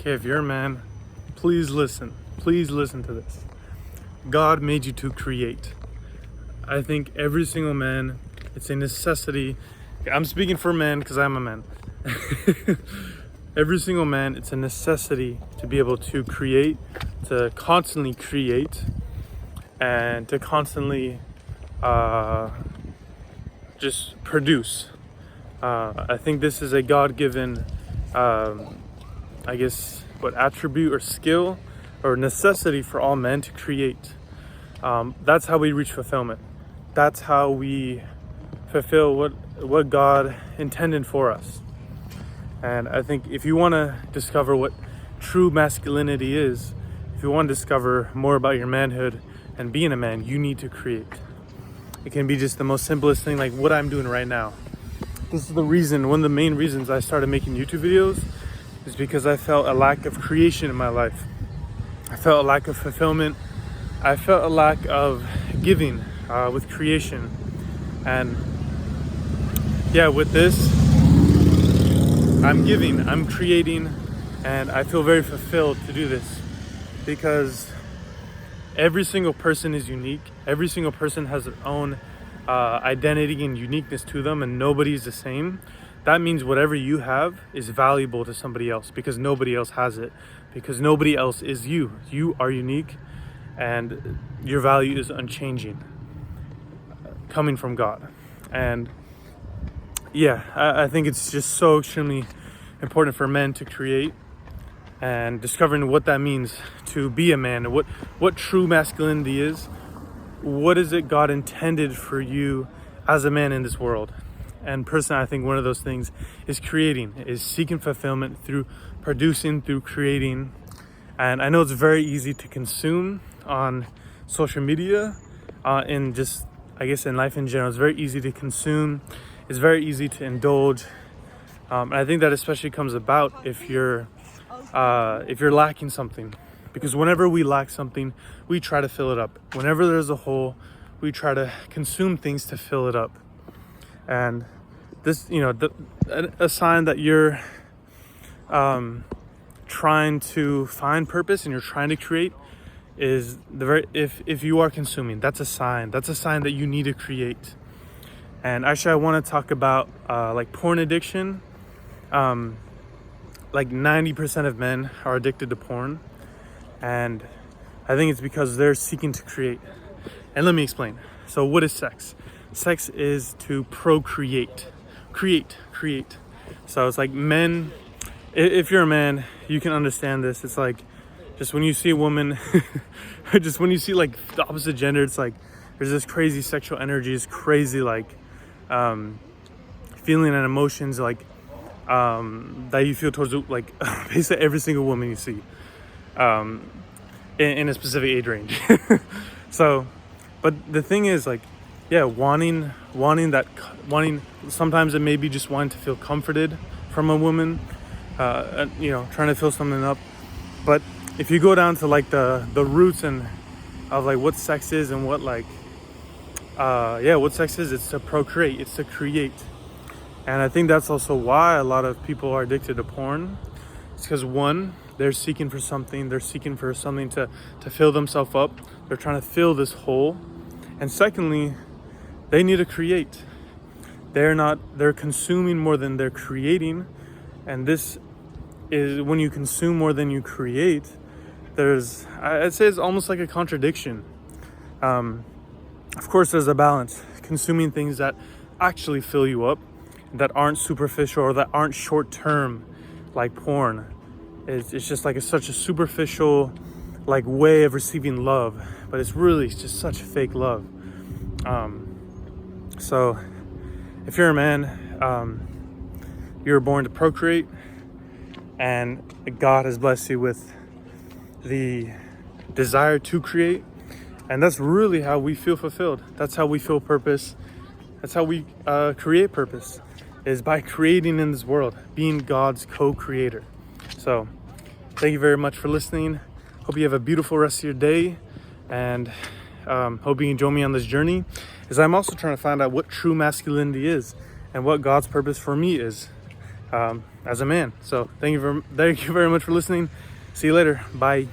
Okay, if you're a man, please listen. Please listen to this. God made you to create. I think every single man, it's a necessity. I'm speaking for men because I'm a man. Every single man, it's a necessity to be able to create, to constantly create, and to constantly just produce. I think this is a God-given, attribute or skill or necessity for all men to create. That's how we reach fulfillment. That's how we fulfill what God intended for us. And I think if you want to discover what true masculinity is, if you want to discover more about your manhood and being a man, you need to create. It can be just the most simplest thing, like what I'm doing right now. This is the reason, one of the main reasons I started making YouTube videos is because I felt a lack of creation in my life. I felt a lack of fulfillment. I felt a lack of giving with creation. And yeah, with this, I'm giving, I'm creating, and I feel very fulfilled to do this because every single person is unique. Every single person has their own identity and uniqueness to them, and nobody's the same. That means whatever you have is valuable to somebody else because nobody else has it, because nobody else is you. You are unique and your value is unchanging, coming from God. And yeah, I think it's just so extremely important for men to create, and discovering what that means to be a man, and what true masculinity is. What is it God intended for you as a man in this world? And personally, I think one of those things is creating, is seeking fulfillment through producing, through creating. And I know it's very easy to consume on social media, in just, I guess, in life in general. It's very easy to consume. It's very easy to indulge. And I think that especially comes about if you're lacking something. Because whenever we lack something, we try to fill it up. Whenever there's a hole, we try to consume things to fill it up. And this, a sign that you're trying to find purpose and you're trying to create is if you are consuming, that's a sign. That's a sign that you need to create. And actually, I want to talk about like porn addiction. Like 90% of men are addicted to porn. And I think it's because they're seeking to create. And let me explain. So what is sex? Sex is to procreate. Create. So it's like men, if you're a man, you can understand this. It's like just when you see a woman, just when you see like the opposite gender, it's like there's this crazy sexual energy, this crazy like feeling and emotions like that you feel towards like basically every single woman you see in a specific age range. So, but the thing is, like, yeah, wanting sometimes it may be just wanting to feel comforted from a woman, trying to fill something up. But if you go down to like the roots and of like what sex is and what sex is, it's to procreate, it's to create. And I think that's also why a lot of people are addicted to porn. It's because one, they're seeking for something to fill themselves up. They're trying to fill this hole. And secondly, they need to create. They're consuming more than they're creating. And this is when you consume more than you create, I'd say it's almost like a contradiction. Of course, there's a balance. Consuming things that actually fill you up, that aren't superficial or that aren't short-term, like porn. It's just like such a superficial like way of receiving love, but it's really just such fake love. So if you're a man, you were born to procreate, and God has blessed you with the desire to create, and that's really how we feel fulfilled. That's how we feel purpose. That's how we create purpose, is by creating in this world, being God's co-creator. So thank you very much for listening. Hope you have a beautiful rest of your day, and hope you can join me on this journey, as I'm also trying to find out what true masculinity is and what God's purpose for me is. as a man. So thank you very much for listening. See you later. Bye.